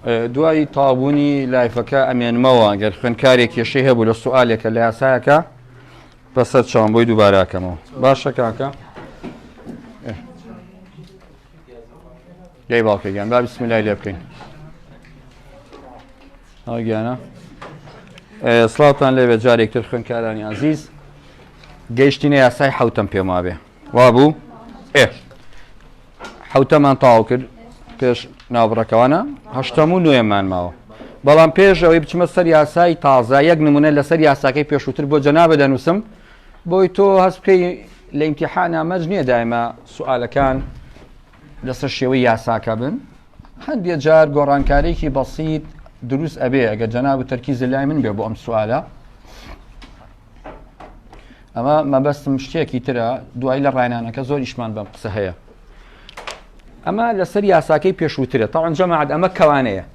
دوای تابوونی لایفەکە ئەمێنمەوە گەر خوێندکارێک کێشەی هەبوو لە سوالێکە لە یاسایەکە بەسەر چاوم بۆی دووباراکەمەوە. باشە کاکە گەی باوکەگیان با بسمیلای لێ بکەین. گیانە سڵاوتان لێوێ جارێکتر خوێندکارانی عەزیز گەیشتینە یاسای حەوتەم پێما بێ وا بوو حەوتەمان تاو کرد پێش ناوبڕەکەوانە هەشتەم و نوێمان ماوە بەڵام پێش ئەوەی بچمە سەر یاسای تازە یەک نمونە لەسەر یاساکەی پێشووتر بۆ جەنابە دەنووسم بۆی تۆ هەست بکەی لە ئیمتیحان ئامەج نییە دایمە سوالەکان لەسەر شێوەی یاساکە بن هەندێک جار گۆڕانکارێکی بەسیط دروست ئەبێ ئەگەر جەناب و تەرکیز لای من بێ بۆ ئەم سوالە ئەمە مەبەستم شتێکی ترە دوای لە ڕاینانەکە زۆر ئیشمان بەم قسە هەیە ئەمە لەسەر یاساکەی پێشووترە تاوان جەماعەت ئەمە کەوانەیە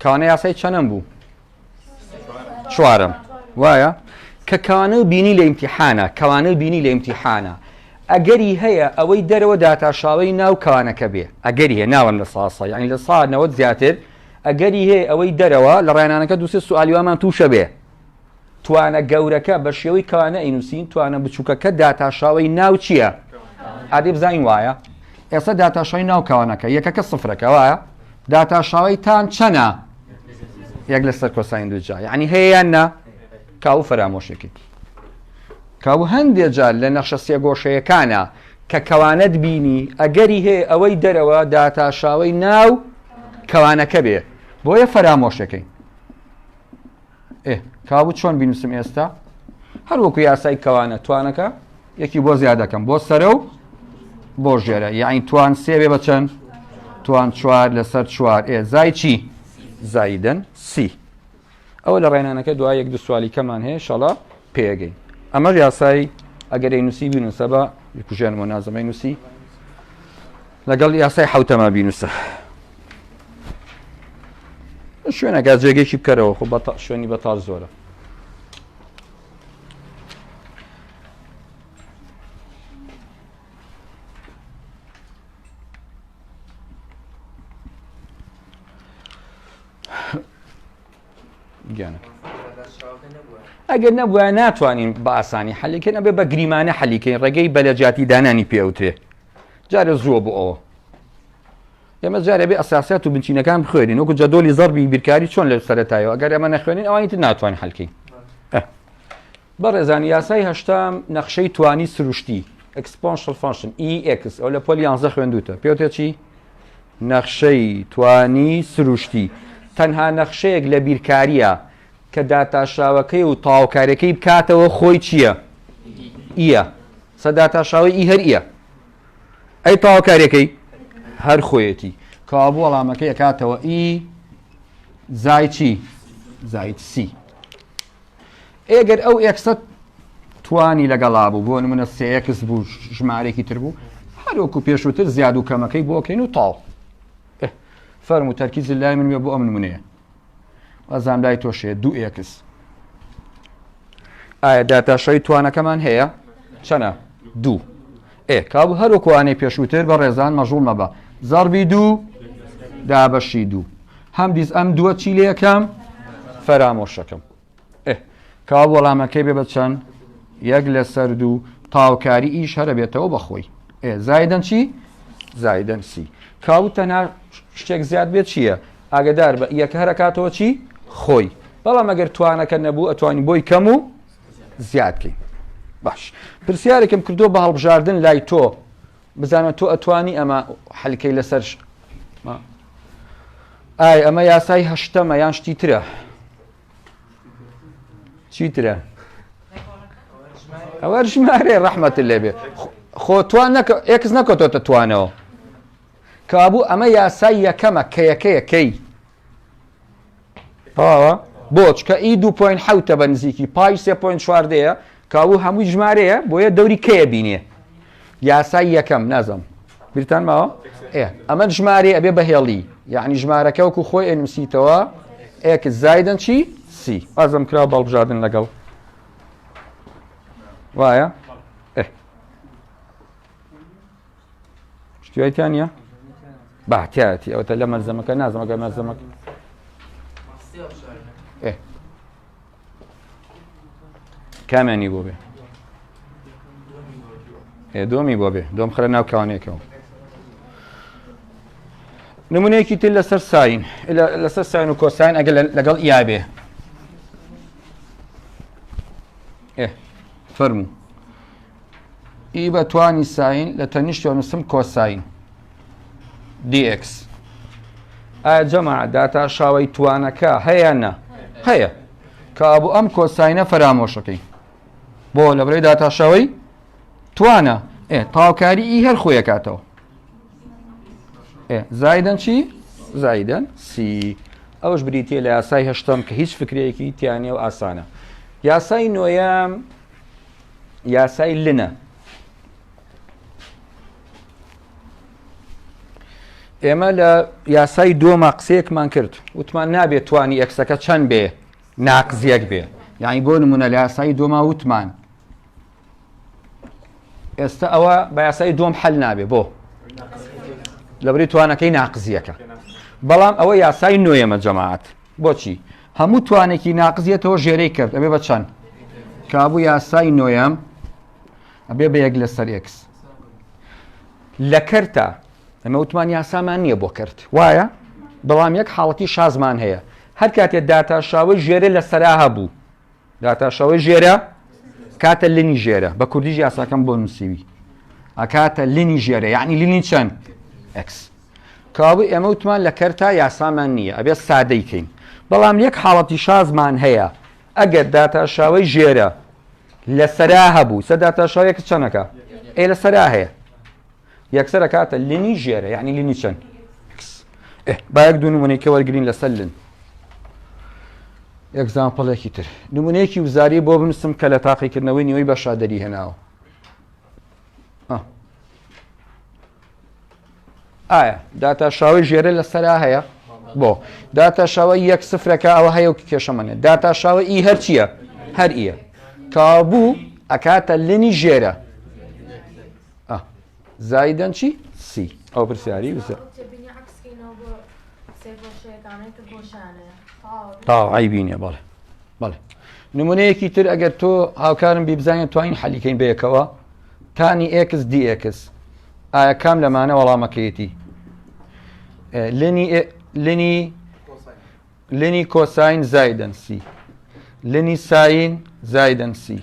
کەوانە یاسای چەندەم بوو چوارم وایە کە کەوانە بینی لە ئیمتیحانە کەوانە بینی لە ئیمتیحانە ئەگەری هەیە ئەوەی دەرەوە داتاشاوی ناو کەوانەکە بێ ئەگەری هەیە ناوەم لە ساسە یعنی لە سا 90 زیاتر ئەگەری هەیە ئەوەی دەرەوە لە ڕاینانەکە دووسێ سوالی وامان تووشە بێ توانە گەورەکە بە شێوەی کەوانە ئەینووسین توانە بچووکەکە داتاشاوی ناو چییە عادی بزانین وایە ئێستا داتاشاوی ناو کەوانەکە یەکەکە سفرەکە وایە داتاشاوی تان چەنە یەک لەسەر کۆساین دووجا یعنی هەیە یان نا کاو فەرامۆشێکی کاو هەندێک جار لە نەخشە سێگۆشەیەکانە کە کەوانەت بینی ئەگەری هەیە ئەوەی دەرەوە داتاشاوی ناو کەوانەکە بێ بۆیە فەرامۆشەکەی کابوو چۆن بینوسم ئێستا هەر وەکو یاسای کەوانە توانەکە یەکی بۆ زیادەکەم بۆ سەرە و بۆ ژێرە یعنی توان سێ بێ بە چەند توان چوار لەسەر چوار زای چی زایدن سی ئەوە لە ڕێنانەکە دوای یەک دو سوالی کەمان هەیە شەڵا پێگەین ئەمە یاسای ئەگەر نووسی بینوسە بە کوژێنەوە نازەمەی نووسی لەگەڵ یاسای حەوتەما بینوسە شوێنەکە جێگەیەکی بکەرەوە خۆ شوێنی بەتاڵ زۆرە ئەگەر نەبووە ناتوانین بە ئاسانی حەلیکەین ئەبێ بە گریمانە حەلیکەین ڕێگەی بەلەجاتی دانانی پێوترێ جارە زووە بۆ ئەوە ئێمە جارە بێ ئەساسیات و بنچینەکان بخوێنین وەکو جەدۆلی زەربی بیرکاری چۆن لە سەرەتایەوە ئەگەر ئەمە نەخوێنین ئەوانی تر ناتوانین حەلکەین بەڕێزانی یاسای هەشتام نەخشەی توانی سروشتی exponential function EX ئەو لە پۆلی 11 خوێندوتە پێوتێ چی نەخشەی توانی سروشتی تەنها نەخشەیەک لە بیرکاریە کە داتاشاوەکەی و تاواوکاریەکەی بکاتەوە خۆی چییە ئیە سەداتاشاوی ئی هەر ئیە ئەی تاواوکاریەکەی هەر خۆیەتی کابوو وەڵامەکەی ئەکاتەوە ئی زای چی زایت سی ئێگەر ئەو ئێکسە توانی لەگەڵا بوو بۆ نمونە سێکس بوو ژمارێکی تر بوو هەروەکو پێشووتر زیاد و کەمەکەی بۆکەین و تاو فەرمو تەرکیز لای من بێ بۆ ئەم نمونەیە ئەزان لای تۆشێ دوو ئێکس ئایا داتاشەوی توانەکەمان هەیە چەنە دوو کابوو هەروەکوانەی پێشووتر بە ڕێزان مەژوڵ مەبە زەربی دوو دابەشی دوو هەم دیز ئەم دووە چی لێ یەکەم فەرامۆشەکەم کابوو وەڵامەکەی بێ بە چەند یەک لەسەر دوو تاوکاری ئیش هەرە بێتەوە بەخۆی زایدەن چی زایدەن سی کابوو تەنها شتێک زیاد بێت چییە ئاگدار بە یەکە هەرەکاتەوە چی خۆی بەڵام ئەگەر توانەکە نەبوو ئەتوانی بۆی کەم و زیادکەین باش پرسیارێکم کردو بە هەڵبژاردن لای تۆ بزانە تۆ ئەتوانی ئەمە حەلکەی لەسەر ئای ئەمە یاسای هەشتەمە یان شتی ترە چیترە ئەوە ژمارێ ڕەحمەتت لێبێ خۆ توان ئێکس نەکەوتۆتە توانەوە کابوو ئەمە یاسای یەکەمە کە یەکەیە کەی بۆچ کە ئی 2.7 بە نزیکی پای 3.4 کابوو هەمووی ژمارەیە بۆیە دەوری کەیە بینێ یاسای یەکەم نازەم بیرتان ماوە ئەمە ژمارە ئەبێ بەهێڵی یعنی ژمارەکە وەکو خۆی ئەنووسیتەوە ئێکس زایدەن چی سی ئازم کرا بەڵبژاردن لەگەڵ وایە شتیایتیان نیە بەحتیاتی ئەوتە لە مەرزەمەکە نازەمەکە مەرزەمەکە کامێنی بۆ بێ دۆمی بۆ بێ دۆم خرە ناو کاوانێکەوە نمونەیەکی تر لەسەر ساین لەسەر ساین و کۆساین ئەگەر لەگەڵ ئیا بێ فەرموو ئی بە توانی ساین لە تەنیشتی نووسم کۆساین dx ئایا جەماعە داتا شاوەی توانەکە هەیە نە هەیە کە بوو ئەم کۆساینە فەرامۆشەکەی بۆ لەبەرەوەی داتا شاوەی توانە تاوکاری ئی هەر خۆیە کاتەوە زایدەن چی؟ زایدەن سی ئەوش بریتە لە یاسای هەشتم کە هیچ فکرەیەکی تیانێ و ئاسانە یاسای نۆیەم یاسای لنە ئێمە لە یاسای دۆمە قسەیەکمان کرد وتمان نابێت توانی ئەکسەکە چەند بێ ناقزیەک بێ یعنی بۆ نمونە لە یاسای دۆما وتمان ئێستا ئەوە بە یاسای دۆم حەل نابێ بۆ لەبەری توانەکەی ناقزیەکە بەڵام ئەوە یاسای نوێیەمە جەماعەت بۆچی هەموو توانێکی ناقزیەتەوە ژێرەی کرد ئەبێ بە چەند کابوو یاسای نوێیەم ئەبێ بە یەک لەسەر ئێکس لە کەرتە ئەمە وتمان یاسامان نییە بۆ کرد وایە بەڵام یەک حاڵەتی شازمان هەیە هەر کاتێک داتاشاوی ژێرە لە سەرا هەبوو داتاشاوی ژێرە کاتە لنی ژێرە بە کوردیش یاساکەم بۆ نووسیوی ئەکاتە لنی ژێرە یعنی لنی چەند ئەکس کابوو ئێمە وتمان لە کەرتا یاسامان نییە ئەبێ سادەیکەین بەڵام یەک حاڵەتی شازمان هەیە ئەگەر داتاشاوی ژێرە لە سەرا هەبوو سە داتاشاویەکە چەندەکە لە سەرا هەیە یەکسەر کاتە لنی ژێرە یعنی لنی چەند با یەک دوو نمونەیەکە وەرگرین لەسەر لن ئێگزامپڵێکی تر نمونەیەکی وزاری بۆ بنووسم کە لە تاقیکردنەوەی نیوەی بەشادەری هێناوە ئایا داتاشاوی ژێرە لە سەرا هەیە بۆ داتاشاوی یەک سفرەکە ئەوە هەیە و کێشەمەنێت داتاشاوی ئی هەر چییە هەر ئیە کابوو ئەکاتە لنی ژێرە زایدەن چی؟ سی ئەو پرسیاری بزە تاوعی بینێ بەڵێ بەڵێ نمونەیەکی تر ئەگەر تۆ هاوکارم بیبزانێت توانین حەلیکەین بەیەکەوە تانی ئێکس دی ئێکس ئایا کام لەمانە وەڵامەکەیەتی لنی کۆساین زایدەن سی لنی ساین زایدەن سی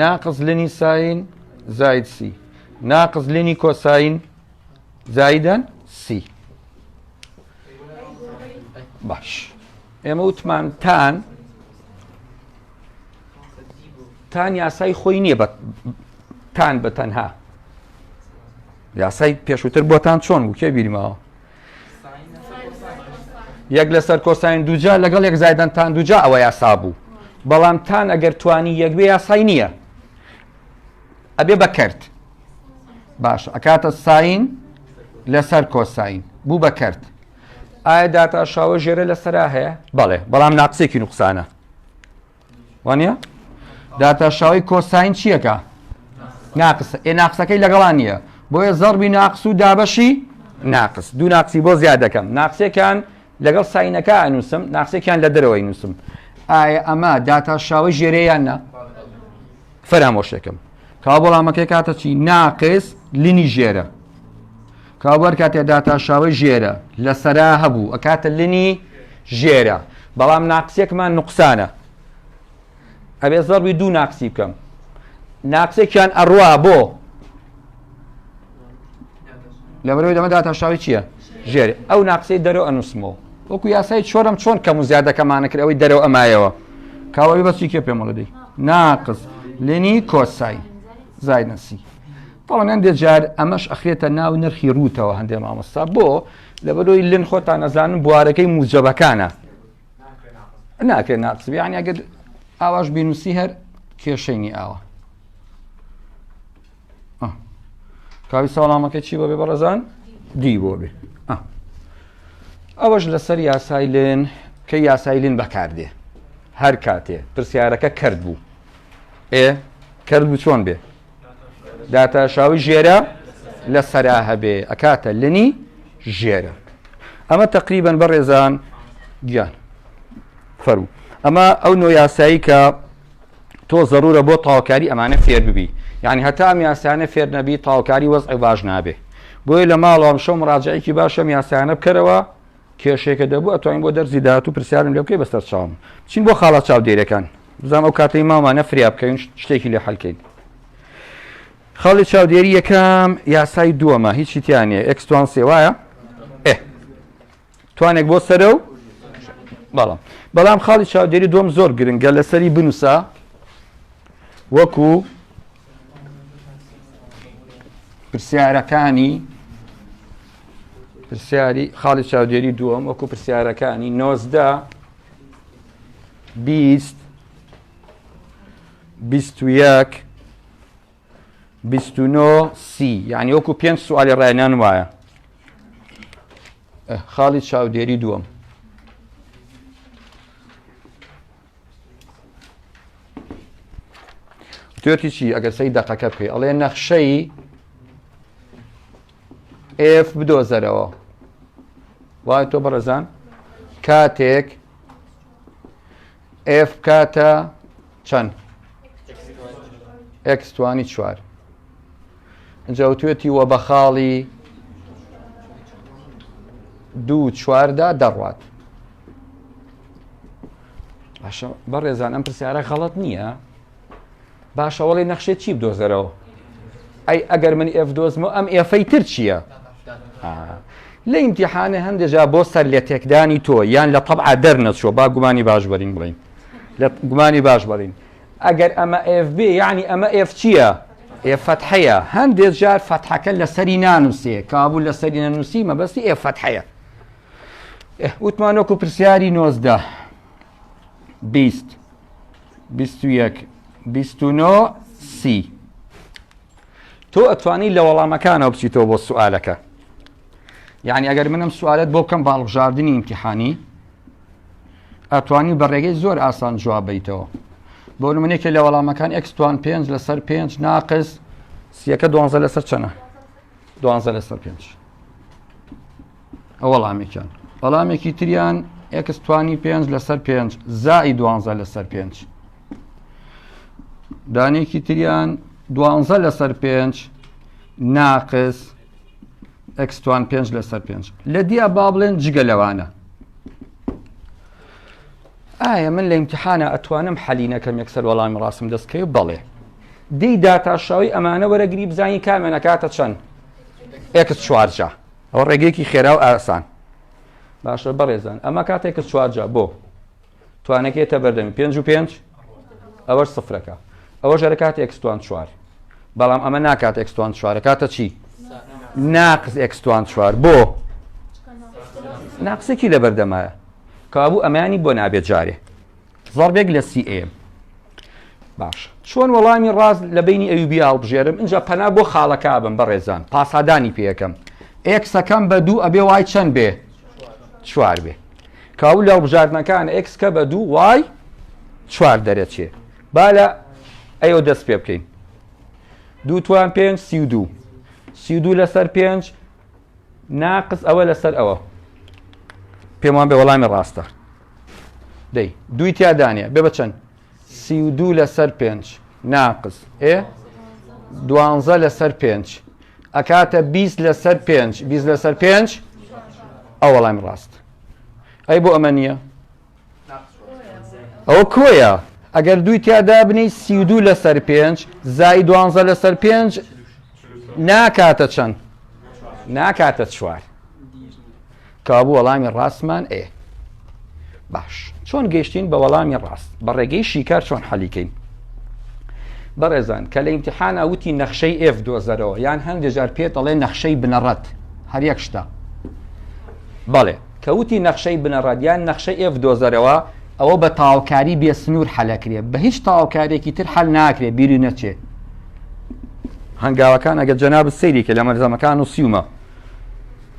ناقص لنی ساین زاید سی ناقص لنی کۆساین زایدەن سی باش ئێمە وتمان تان یاسای خۆی نییە تان بە تەنها یاسای پێشووتر بۆتان چۆن بوو کێ بیریمەوە یەک لەسەر کۆساین دووجا لەگەڵ یەک زایدەن تان دووجا ئەوە یاسا بوو بەڵام تان ئەگەر توانی یەک بێ یاسای نییە ئەبێ بەکرد باش ئەکاتە ساین لەسەر کۆساین بوو بەکرد ئایا داتاشاوە ژێرە لەسەرا هەیە بەڵێ بەڵام ناقسێکی نوقسانە وانە داتاشاوی کۆساین چیەکە ناقسە ناقسەکەی لەگەڵان نییە بۆیە زەربی ناقس و دابەشی ناقس دوو ناقسی بۆ زیاد دەکەم ناقسێکیان لەگەڵ ساینەکە ئەنووسم ناقسێکیان لە دەرەوەی نووسم ئایا ئەمە داتاشاوی ژێرەیان نە فەرامۆشەکەم کا وەڵامەکەی کاتە چی ناقس لنی ژێرە کابوار کاتێ داتاشاوی ژێرە لە سەرا هەبوو ئەکاتە لنی ژێرە بەڵام ناقسێکمان نوقسانە ئەبێ زەربی دوو ناقسی بکەم ناقسێکیان ئەڕوا بۆ لەبەرەوەی دەمە داتاشاوی چییە ژێرە ئەو ناقسەی دەرەوە ئەنووسمەوە وەکو یاسای چۆرم چۆن کەم و زیادەکەمانە کرد ئەوەی دەرەوە ئەمایەوە کاوەی بەچی کێ پێم وڵدەی ناقص لنی کۆساین زایدەن سی بەڵام هەندێک جار ئەمەش ئەخرێتە ناو نرخی ڕووتەوە هەندێک مامۆستا بۆ لەبەرەوەی لن خۆتان نەزانن بوارەکەی موجەبەکانە ناکرێت ناقس بێ یعنی ئەگەر ئاواش بینوسی هەر کێشەینی ئاوە کاوی ساڵامەکەی چی بۆ بێ بەڕێزان دی بۆ بێ ئەوەش لەسەر یاسای لن کە یاسای لن بەکاردێ هەر کاتێ پرسیارەکە کرد بوو کرد بوو چۆن بێ داتاشاوی ژێرە لە سەرا هەبێ ئەکاتە لنی ژێرە ئەمە تقریبەن بەڕێزان گیان فەرموو ئەمە ئەو نوع یاسایی کە تۆ ضرورە بۆ تاواکاری ئەمانە فێر ببی، یعنی هەتا ئەم یاسایانە فێر نەبی تاواکاری وەزعی باش نابێ. بۆیە لە ماڵەوە شەو مراجعەیەکی باشە ئەم یاسایانە بکەرەوە، کێشێکە دەبوو ئەتوانین بۆ دەرزی داهات و پرسیارم لێ بکەی بەسەر چاوم. بچین بۆ خاڵە چاودێرەکان، بزانام ئەو کاتەی ماوانە فریا بکەین شتێکی لێ حەلکەین. خاڵی چاودێری یەکەم یاسای دووەمە، هیچی تیان نییە. ئێکس توان سێ وایە؟ توانێک بۆ سەرە و بەڵام خاڵی چاودێری دووەم زۆر گرنگە لەسەری بنووسە وەکو پرسیارەکانی خاڵی چاودێری دووەم وەکو پرسیارەکانی 19 20 21 29 30 یعنی وەکو 5 سوالی ڕێنان وایە. خاڵی چاودێری دووەم توێتی چی ئەگەر سەی دەقەکە بکەی ئەڵێ نەخشەی F بدۆزەرەوە، وای تۆ بەڕێزان کاتێک F کاتە چەند X توانی 4 ئەجا توێتی وە بە خاڵی 2 4دا دەڕوات. باشە بەڕێزان ئەم پرسیارە غەڵەت نییە، باشە وەڵی نەخشێت چی بدۆزەرەوە؟ ئەی ئەگەر من F دۆزمەوە ئەم ئێفەی تر چییە؟ لە ئیمتیحانە هەندێجا بۆ سەر لێ تێکدانی تۆ یان لە تەبعا دەرنەچۆ با گومانی باش بەرین بڵین لە گومانی باش بەرین. ئەگەر ئەمە FB یعنی ئەمە F چییە؟ F فەتحەیە. هەندێک جار فەتحەکە لەسەری نانووسێ، کابوو لەسەری نەنووسی مەبەستی F فەتحەیە. وتمانۆکو پرسیاری 19 20 21 29 30 تۆ ئەتوانی لە وەڵامەکانەوە بچیتەوە بۆ سوالەکە. یعنی ئەگەر منم سوالت بۆ بکەم باڵبژاردننی ئیمتیحانی ئەتوانی بە ڕێگەی زۆر ئاسان جواب بیتەوە. بۆ نمونەیەکە لە وەڵامەکان X توان 5 لەسەر 5 ناقص سیەکە 12 لەسەر چەنە؟ 12 لەسەر 5. ئەو وەڵامێکیان. وەڵامێکی تریان X توانی 5 لەسەر 5 زای 12 لەسەر 5. دانێکی تریان 12 لەسەر 5 ناقص X توان 5 لەسەر 5. لە دیە با بڵێن جگە لەوانە. ئایا من لە ئیمتیحانە ئەتوانم حەلینەکەم یەکسەر وەڵامی ڕاستم دەستکەی بەڵێ. دەی داتاشاوی ئەمانە وەرەگری بزانی کامێنەکاتە چەند؟ X 4 ئەوە ڕێگەیەکی خێرا و ئاسان. باشە بەڕێزان ئەمە کاتێک 4 بۆ توانەکەیتە بەردەمی 5 و 5 ئەوەش سفرەکە، ئەوە ژەرە کات X توان 4 بەڵام ئەمە ناکات X توان 4 کاتە چی؟ ناقص X توان 4 بۆ ناقسێکی لە بەردەمایە کابوو ئەمانی بۆ نابێت جارێ زەربێک لە CA. باش چۆن وەڵامی ڕاست لە بینی ئەوبی هەڵبژێرم اینجا پەنا بۆ خاڵەکە بم بەڕێزان پاسادانی پێەکەم Xەکەم بە 2 ئەبێ وای چەند بێ؟ 4 بێ. کابوو لە هەڵبژاردنەکان X کە بە 2 وای 4 دەرەچێ. با لە ئەوە دەست پێ بکەین 2 توان 5 32 32 لەسەر 5 ناقص ئەوە لەسەر ئەوە پێمان بێ وەڵامی ڕاستە. دەی دوی تیادانە بێ بە چەند؟ 32 لەسەر 5 ناقص 12 لەسەر 5 ئەکاتە 20 لەسەر 5 20 لەسەر 5 ئەو وەڵامی ڕاست. ئەی بۆ ئەمە نییە؟ ئەوە کۆیە ئەگەر دوی تیادا بنی 32 لەسەر 5 زای 12 لەسەر 5 ناکاتە چەند؟ ناکاتە 4 کابوو وەڵامی ڕاستمان ئێ. باش چۆن گەیشتین بە وەڵامی ڕاست بە ڕێگەی شیکار چۆن حەلیکەین؟ بەڕێزان کە لە ئیمتیحانە وتی نەخشەی F دۆزەرەوە یان هەندێک جار پێت دەڵێ نەخشەی بنەڕەت هەر یەک شتە. بەڵێ کە وتی نەخشەی بنەڕەت یان نەخشەی F دۆزەرەوە ئەوە بە تاواکاری بێ سنوور حەلەکرێ، بە هیچ تاواکارێکی تر حەل ناکرێ بیری نەچێ. هەنگاوەکان ئەگەر جەناب سەیری کە لە مەرزەمەکان نووسیومە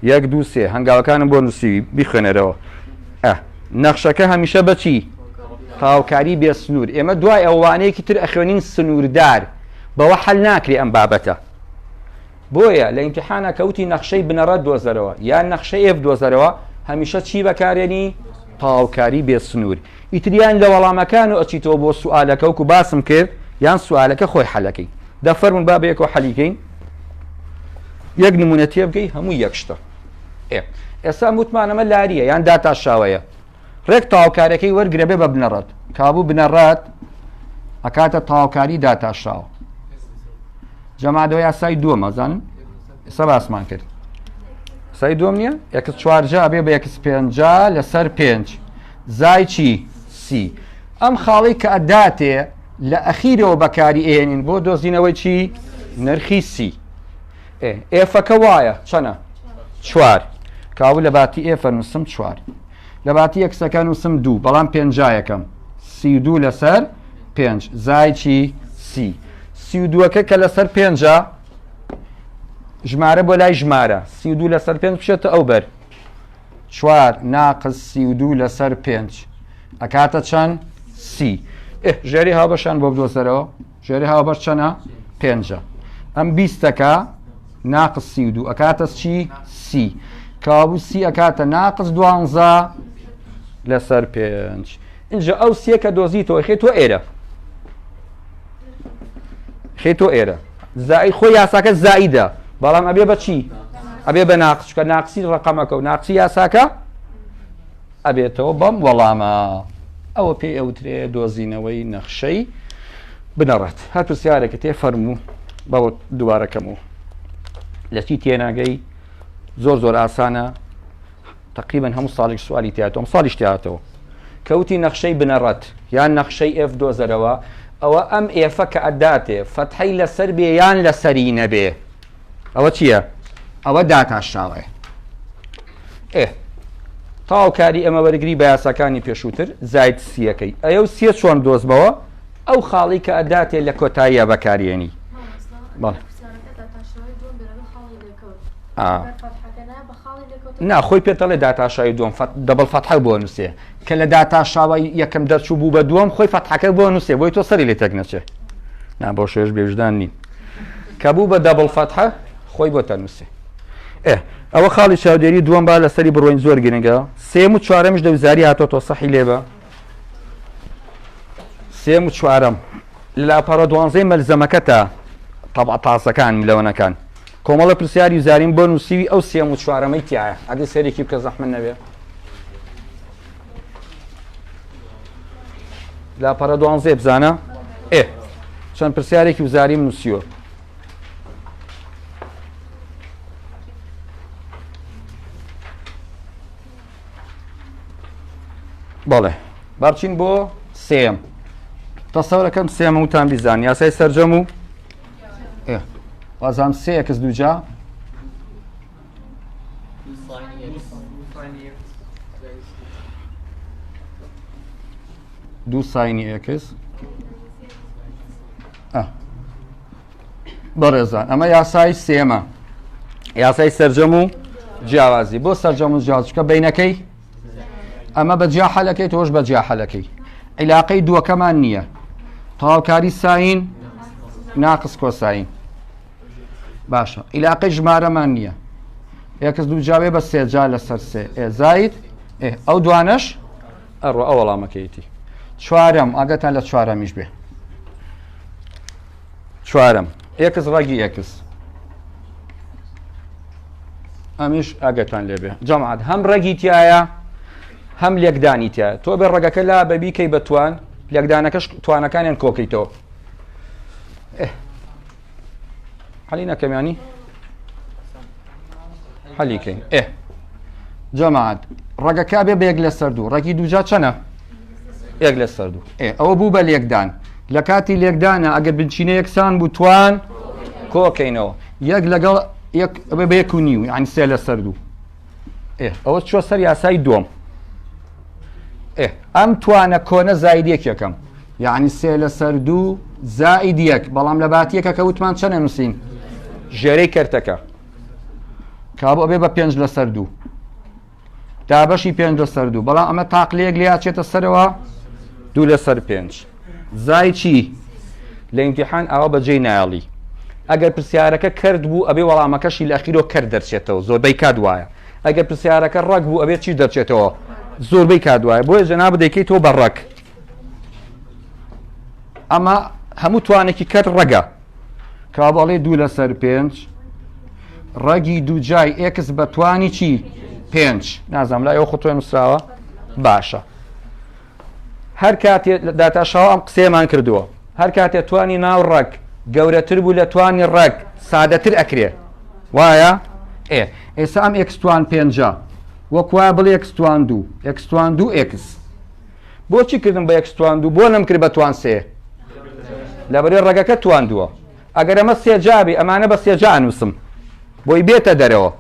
1 2 3 هەنگاوەکانم بۆ نووسی بیخوێنەرەوە. نەخشەکە هەمیشە بەچی؟ تاواکاری بێ سنوور. ئێمە دوای ئەوانەیەکی تر ئەخوێنین سنووردار بەوە حەل ناکرێ ئەم بابەتە. بۆیە لە ئیمتیحانە کەوتی نەخشەی بنەڕەت دۆزەرەوە یان نەخشەی F دۆزەرەوە هەمیشە چی بەکارێنی؟ تەواوکاری بێ سنوور ئیتریان لە وەڵامەکان و ئەچیتەوە بۆ سوالەکە وەکو باسم کرد یان سوالەکە خۆی حەلەکەی دەفەرمون با بەیەکەوە حەلیکەین یەک نمونە تێ بگەی هەموو یەک شتە ئێستا وتمانەمە لاریە یان داتا شاوەیە ڕێک تەواوکارەکەی وەرگرە بێ بە بنەڕەت کابوو بنەڕەت ئەکاتە تەواوکاری داتا شاوە جەمادەوە یاسای دووەمە زانن ئێستا باسمان کرد سای دوم نییە یەکس چوارجا بێ بە یەکس پێنجا لەسەر پێنج زای چی سی ئەم خاڵی کە ئەداتێ لە ئەخیرەوە بەکاری ئێنین بۆ دۆزینەوەی چی نرخی سی ئێفەکە وایە چەنە چوار کاو لە باتی ئێفە نووسم چوار لە باتی یەکسەکە نووسم دوو بەڵام پێنجایەکەم سی دوو لەسەر پێنج زای چی سی سی و دووەکە کە لەسەر پێنجە ژمارە بۆ لای ژمارە سی و دوو لەسەر پێنج بشێتە ئەو بەر چوار ناقص سی و دوو لەسەر پێنج ئەکاتە چەند سی ژێری هاوبەشان بۆ بدۆزەرەوە ژێری هاوبەش چەنە پێنجە ئەم بیستەکە ناقص سی و دوو ئەکاتە چی سی کابوو سی ئەکاتە ناقص دوانزە لەسەر پێنج اینجا ئەو سیەکە دۆزیتەوە خێتۆ ئێرە خێتۆ ئێرە زائید خۆی یاساکە زائیدە بەڵام ئەبێ بە چی ئەبێ بە ناقص کە ناقسی ڕقەمەکە و ناقسی یاساکە ئەبێتەوە بەم وەڵامە ئەوە پێی ئەوترێ دۆزینەوەی نەخشەی بنەڕەت هەر پرسیارێکە تێ فەرموو بەوە دووارەکەمەوە لە چی تێناگەی زۆر زۆر ئاسانە تقریبا هەموو ساڵێک سوالی تیاتەوە ساڵیش تیاتەوە کەوتی نەخشەی بنەڕەت یان نەخشەی ئێف دۆزەرەوە ئەوە ئەم ئێفە کە ئەداتێ فەتحەی لەسەر بێ یان لەسەری نەبێ ئەوە چییە؟ ئەوە داتاشاوەیە تاوکاری ئەمە وەرگری بە یاساکانی پێشووتر زایت سیەکەی ئەو سیە چۆن دۆزبەوە ئەو خاڵی کە ئەداتێ لە کۆتاییە بەکارێنی ناخۆی پێتەڵێ داتاشایی دوم دەبڵ فەتحە بۆ نووسێ کە لە داتاشاوە یەکەم دەرچوو بوو بە دووەم خۆی فەتحەکە بۆ نووسێ بۆی تۆ سەری لێ تێک نەچێ نا بۆ شێش بێژدان نین کە بوو بە دەبڵ فەتحە خۆی بۆ تەنووسێ ئەوە خاڵی چاودێری دووەم با لەسەری بڕۆین زۆر گرنگە سێم و چوارەمش دەوزاری هاتۆ سەحی لێبە سێم و چوارەم لە لاپەڕە دوانزەی مەلزەمەکە تا تەبع تاسەکان ملەوەنەکان کۆمەڵە پرسیاری زارین بۆ نووسیوی ئەو سێم و چوارەمەی تایە ئەگەر سەرێکی بکە زەحمەت نەبێ لاپەڕە دوانزێ بزانە چەند پرسیارێکی وزاریم نووسیوە بەڵێ بارچین بۆ سێم تەسەورەکەم سێمە وتان بیزان یاسای سەرجەم و وازام سێ یەکس دووجا دوو ساینی ئەکس بەڕێزان ئەمە یاسای سێمە یاسای سەرجەم و جیاوازی بۆ سەرجەم و جیاوازیکە بینەکەی ئەمە بە جیا حەلەکەی تۆش بە جیا حەلەکەی عیلاقەی دووەکەمان نییە تەواوکاری ساین ناقص کۆساین باشە عیلاقەی ژمارەمان نییە یەکس دوو جاوێ بە سێجا لەسەر سێ زاید ئەو دوانەش ئەڕۆ ئەو وەڵامەکەیەتی چوارەم ئاگەتان لە چوارەمیش بێ چوارەم یەکس ڕەگی یەکس ئەمیش ئاگەتان لێبێ جەماعەت هەم ڕەگی تایە هەم لێکدانی تایە تۆ بێ ڕەگەکە لا بەبی کەی بە توان لێکدانەکەش توانەکانیان کۆکەیتەوە حەلی نەکەمیانی حەلیکەین جەماعەت ڕەگەکە بێ بە یەک لەسەر دوو ڕەگی دووجا چەنە یەک لەسەر دوو ئەوە بوو بە لێکدان لە کاتی لێکدانە ئەگەر بنچینە یەکسان بوو توان کۆکەینەوە یەک لەگەڵ بە یەک و نیو یعنی سێ لەسەر دوو ئەوە چوە سەر یاسای دووەم ئەم توانە کۆنە زایدیەک یەکەم یعنی سێ لەسەر دوو زائید یەک بەڵام لە باتیەکە کە وتمان چەنە نووسین ژێرەی کەرتەکە کابوو ئەبێ بە پێنج لەسەر دوو دابەشی پێنج لەسەر دوو بەڵام ئەمە تاقلەیەک لێ چێتە سەرەوە دوو لەسەر پێنج زای چی لە ئیمتیحان ئەوە بەجێی نایڵی ئەگەر پرسیارەکە کرد بوو ئەبێ وەڵامەکەشی لە ئەخیرۆ کرد دەرچێتەوە زۆربەی کات وایە ئەگەر پرسیارەکە ڕەگ بوو ئەبێت چی دەرچێتەوە زۆربەی کادوایە بۆیە جەناب دەیکەیتەوە بە ڕەگ ئەمە هەموو توانێکی کەر ڕەگە کابڵێ 2/5 ڕەگی دوو جای ئێکس بە توانی چی 5 نازانم لای ئەو خۆتۆی نووسراوە باشە هەر کاتێ داتاشەوە ئەم قسەیەمان کردووە هەر کاتێ توانی ناو ڕەگ گەورەتر بوو لە توانی ڕەگ سادەتر ئەکرێ وایە ئێستا ئەم ئێکس توان 5 وەکوایە بڵێ ئێکس توان 2 ئێکس توان 2 ئێکس بۆچی کردم بە ئێکس توان 2 بۆ نەمکرد بە توان 3 لەبەرێ ڕەگەکە توان 2 ئەگەر ئەمە سێجابی ئەمانە بە سێجا نووسم بۆی بێتە دەرەوە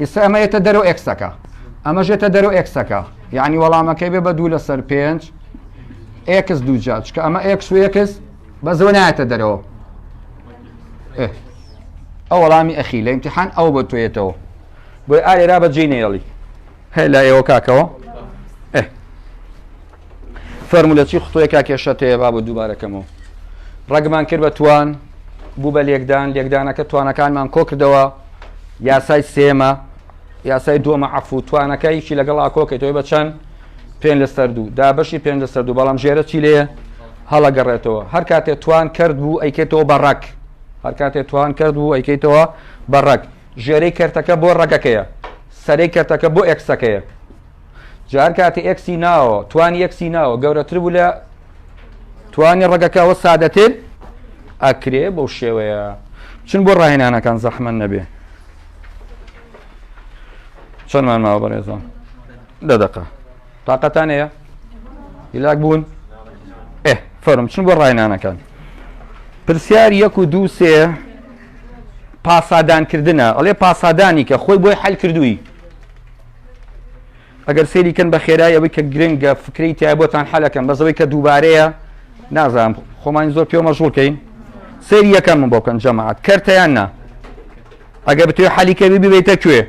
ئێستا ئەمە ێتە دەرەوە ئێکسەکە ئەمە ژێتە دەرەوە ئێکسەکە یعنی وەڵامەکەی بێ بە 2/5 ئێکس دووجا چکە ئەمە ئێکس و ئێکس بەزەوە نایەتە دەرەوە ئەو وەڵامی ئەخی لە ئیمتیحان ئەو بە تۆیێتەوە بۆی ئالێرا بەجێ نێڵی هەیە لای ئێوە کاکەوە فەرمولە چی خۆیەکا کێشەتەیە با بۆ دووبارەکەمەوە ڕەگمان کرد بە توان بوو بە لێکدانەکە توانەکانمان کۆ کردەوە یاسای سێمە یاسای دووەمە عەفو توانەکەیشی لەگەڵا کۆکەیتەوە بە چەند 5/2 دابەشی 5/2 بەڵام ژێرە چی لێیە هەڵەگەڕێتەوە هەر کاتێ توان کرد بوو ئەیکێتەوە بە ڕەگ هەر کاتێ توان کرد بوو ئەیکەیتەوە بە ڕەگ ژێرەی کەرتەکە بۆ ڕەگەکەیە سەرەی کەرتەکە بۆ ئێکسەکەیە جار کاتێ ئێکسی ناوە توانی ئێکسی ناوە گەورەتر بوو لە توانی ڕەگەکەەوە سادەتر ئەکرێ بەو شێوەیە چون بۆ ڕاهێنانەکان زەحمەت نەبێ چەندمان ماوە بەڕێزان 10 دقە تاقەتان هەیە هیلاک بوون فەرم چون بۆ ڕاهێنانەکان پرسیار 1 و 2 3 پاسادانکردنە ئەڵێ پاسادانی کە خۆی بۆی حەل کردووی ئەگەر سێریکەن بە خێرای ئەوەی کە گرنگە فکری تایە بۆتان حەلەکەم بەزەوەی کە دووبارەیە نازانم خۆمانی زۆر پێوە مەژغوڵکەین سێری یەکەمم بۆکەن جەماعەت کەرتەیان نا ئەگەر بتوێ حەلیکەوی ببێتە کوێ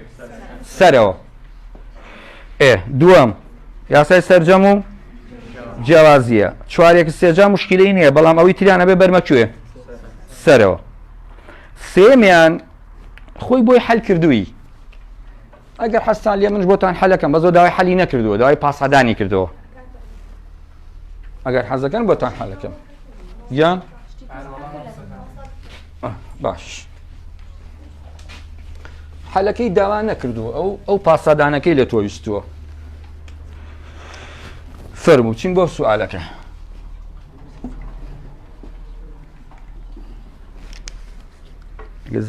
سەرەوە دووەم یاسای سەرجەم و جیاوازیە چوارێک سێجا مشکلەی نییە بەڵام ئەوەی تریانە بێ بەرمە کوێ سەرەوە سێمیان خۆی بۆی حەل کردووی ئەگەر حەستان لێ منش بۆتان حەلەکەم بەزۆ داوای حەلی نەکردووە داوای پاسەدانی کردەوە ئەگەر حەزەکەن بۆتان حەلەکەم یان باش حەلەکەی داوا نەکردووە ئەو پاسەدانەکەی لە تۆ ویستووە فەرموو چین بۆ سوالەکە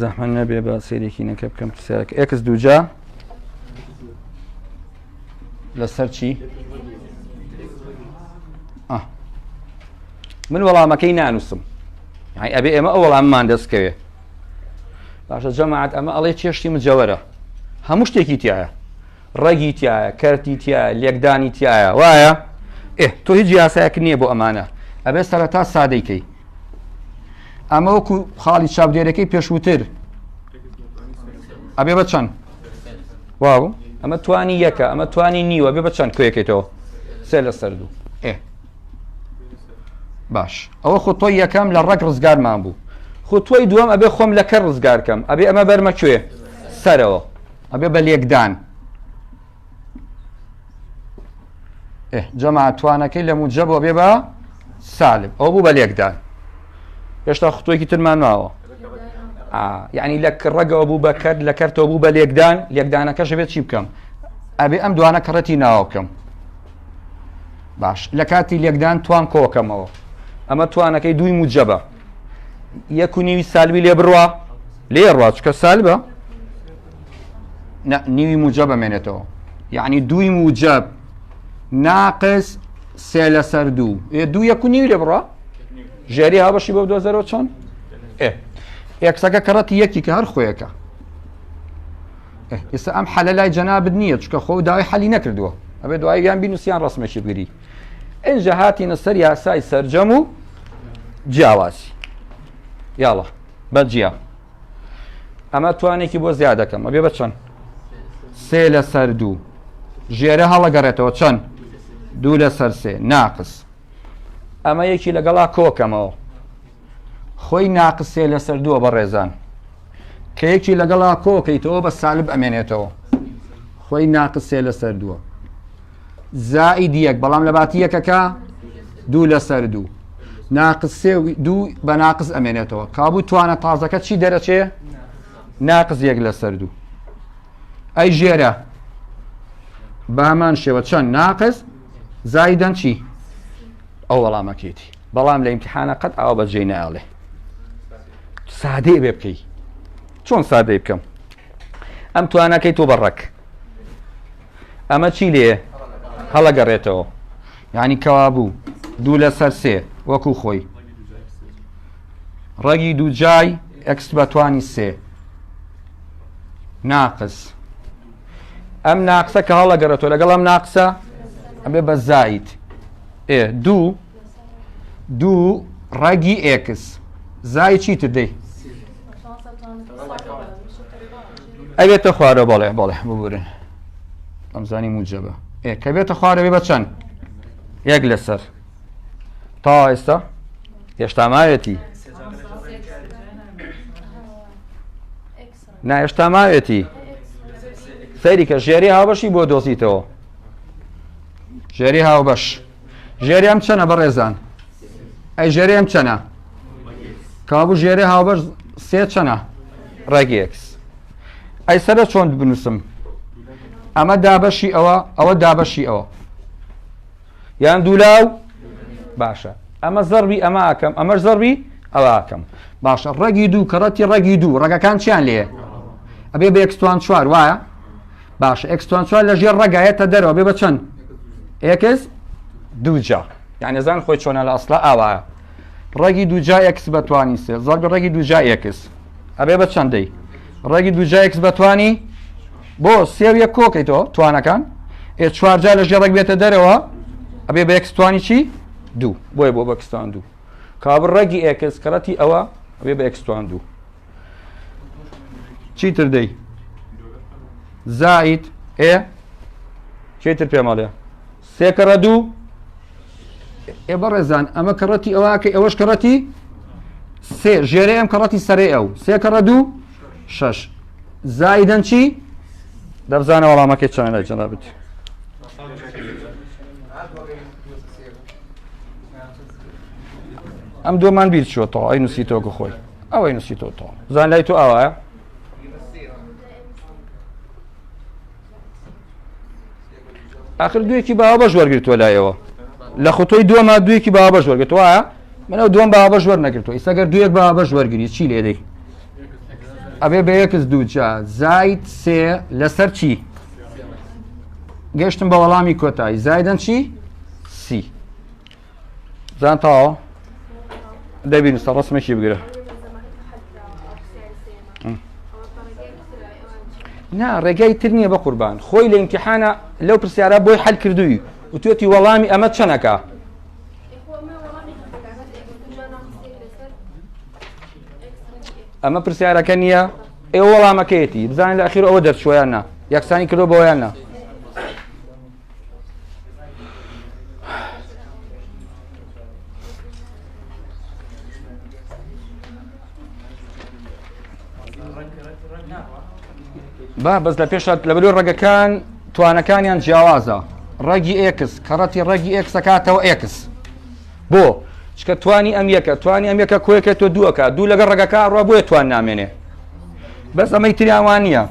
زەحمەت نەبێ بە سێرێکی نەکە بکەم پرسیارەکە ئێکس دووجا لەسەر چی من وەڵامەکەی نانووسم ئەبێ ئێمە ئەو وەڵاممان دەستکەوێ باشە جەماعەت ئەمە ئەڵێ چێشتی مجەوەرە هەموو شتێکی تایە ڕەگی تایە کەرتی تایە لێکدانی تایە وایە تۆ هیچ یاسایەک نییە بۆ ئەمانە ئەبێ سەرەتا سادەیکەی ئەمە وەکو خاڵی چاودێرەکەی پێشووتر ئەبێ بە چەند واو ئەمە توانی یەکە ئەمە توانی نیوە بێ بە چەند کوێکێتەوە 3/2 باش ئەوە خۆ تۆی یەکەم لە ڕەگ ڕزگارمان بوو خۆ تۆی دووەم ئەبێ خۆم لە کەر ڕزگارکەم ئەبێ ئەمە بەرمە کوێ سەرەوە ئەبێ بە لێکدان جەماعەت توانەکەی لە موجەبەوە بێ بە سالب ئەو بوو بە لێکدان هێشتا خۆتۆیەکی ترمان ماوە یعنی لە ڕەگەوە بوو بە کەر لە کەرتەوە بوو بە لێکدان لێکدانەکەش بێت چی بکەم ئەبێ ئەم دوانە کەڕەتی ناوە بکەم باش لە کاتی لێکدان توان کۆکەمەوە ئەمە توانەکەی دووی موجەبە 1.5 سالبی لێ بڕوا لێ ڕوا چکە سالبە نیوی موجب بمێنێتەوە یعنی دووی موجب ناقص 3/2 دوو 1.5 لێ بڕوا ژێری هاوبەشی بۆ 2 چۆن ئێکسەکە کەڕەتی یەکی کە هەر خۆیەکە ئێستا ئەم حەلە لای جەنابت نییە چکە خۆ داوای حەلی نەکردووە ئەبێ دوای یان بینوسیان ڕسمێکی بگری ئینجا هاتینە سەر یاسای سەرجەم و جیاوازی یاڵە بەجیا ئەمە توانێکی بۆ زیادەکەم ئەبێ بە چەند 3/2 ژێرە هەڵەگەڕێتەوە چەند 2/3 ناقص ئەمە یەکی لەگەڵا کۆکەمەوە خۆی ناقص 3/2 بە ڕێزان کە یەکی لەگەڵا کۆکەیتەوە بە سالب ئەمێنێتەوە خۆی ناقص 3/2 زائد یەک بەڵام لە باتی یەکەکە دوو لەسەر دوو ناقص سێ دوو بە ناقص ئەمێنێتەوە کابوو توانە تازەکە چی دەرەچێ ناقص یەک لەسەر دوو ئەی ژێرە بە هەمان شێوە چەند ناقص زایدەن چی ئەو وەڵامەکەیەتی بەڵام لە ئیمتیحانە قەت ئەوە بەجێ نایڵێ سادەی بێ بکەی چۆن سادەی بکەم ئەم توانەکەی تۆ بەڕەک ئەمە چی لێ هەڵەگەڕێتەوە یعنی کەوا بوو دوو لەسەر سێ وەکو خۆی ڕەگی دوو جای ئەکس بەتوانی سێ ناقص ئەم ناقسە کە هەڵەگەڕێتەوە لەگەڵ ئەم ناقسە ئەبێ بە زاید دوو ڕەگی ئێکس زای چیتر دەی ئەبێتە خوارە بەڵێ ببورن ئەمزانی موجبە کە بێتە خوارەوێ بە چەند یەک لەسەر تا ئێستا هێشتا ماوێتی نا هێشتا ماوێتی سەیری کە ژێری هاوبەشی بۆ دۆزیتەوە ژێری هاوبەش ژێری ئەم چەنە بەڕێزان ئەی ژێری ئەم چەنە کابوو ژێری هاوبەش سێ چەنە ڕێگی ئێکس ئەی سەرە چۆن بنووسم ئەمە دابەشی ئەوە دابەشی ئەوە یان دوولاو باشە ئەمە زەربی ئەمە ئاکەم ئەمەش زەربی ئەوە ئاکەم باشە ڕەگی دوو کەڕەتی ڕەگی دوو ڕەگەکان چیان لێ ئەبێ بە ئێکستوان چوار وایە باشە ئێکستوان چوار لە ژێر ڕەگایەتە دەرەوە بێ بە چەند ئێکس دوو جا یعنی زان خۆی چۆنە لە ئەسڵا ئاوایە ڕەگی دوو جا ئێکس بەتوانی سێ زەربی ڕەگی دوو جا ئێکس ئەبێ بە چەندەی ڕەگی دوو جا ئێکس بەتوانی بۆ سێ یەک کۆکەیتەوە توانەکان چوار جا لە ژێر ڕەگ بێتە دەرەوە ئەبێ بە ئێکستوانی چی دوو بۆیە بۆ بە ئێکستوان دوو کابڕ ڕەگی ئێکس کەڕەتی ئەوە ئەبێ بە ئێکستوان دوو چیتر دەی زائید چیتر پێمەڵێ سێ کەڕە دوو بەڕێزان ئەمە کەڕەتی ئەوەکە ئەوەش کەڕەتی سێ ژێرە ئەم کەڕەتی سەرێ ئەو سێ کەڕە دوو شەش زایدەن چی دەبزانە وەڵامەکەی چەند لای جەنابەت ئەم دووەمان بیر چووەتەوە ئەی نووسیتەوە خۆی ئەوەی نووسیتەوە زان لای تۆ ئەوایە آخر دوویەکی باوە بەش وەرگرتووە لایەوە لە خوتۆی دووەما دوویەکی باوە بەش وەرگرتووە وایە منەوە دووەم باوە بەش وەرنەگرتووە ئێستاگەر دوویەک باوە بەش وەرگری چی لێ دەی ئەبێ بە یەکس دوو جا زاید سێ لەسەر چی گەشتم بە وەڵامی کۆتایی زایدەن چی سی زان تاوە دەبینستە ڕسمێکی بگرە نا ڕێگای تر نییە بە قوربان خۆی لە ئیمتیحانە لەو پرسیارە بۆی حەل کردووی و توێتی وەڵامی ئەمە چەنەکە ئەمە پرسیارەکە نییە ئێوە وەڵامەکەیەتی بزانین لە ئەخیر ئەوە دەرچوویان نا یەکسانی کردو بەوەیان نا بەس لە پێش لە بەلوی ڕێگەکان توانەکانیان جیاوازە ڕەگی ئێکس کەڕەتی ڕەگی ئێکس دەکاتەوە ئێکس بۆ چکە توانی ئەم یەکە کۆیەکێتەوە دووەکە دوو لەگەڵ ڕێگەکە ڕوا بۆیە توان نامێنێ بەس ئەمەی تریاوان نییە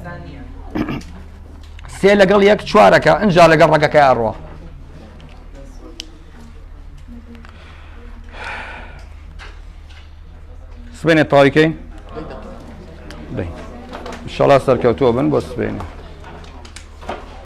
سێ لەگەڵ یەک چوارەکە ئەنجا لەگەڵ ڕێگەکە ئەڕوا سبێنێ تاویکەی ئینشەڵا سەرکەوتووە بن بۆ سبێنێ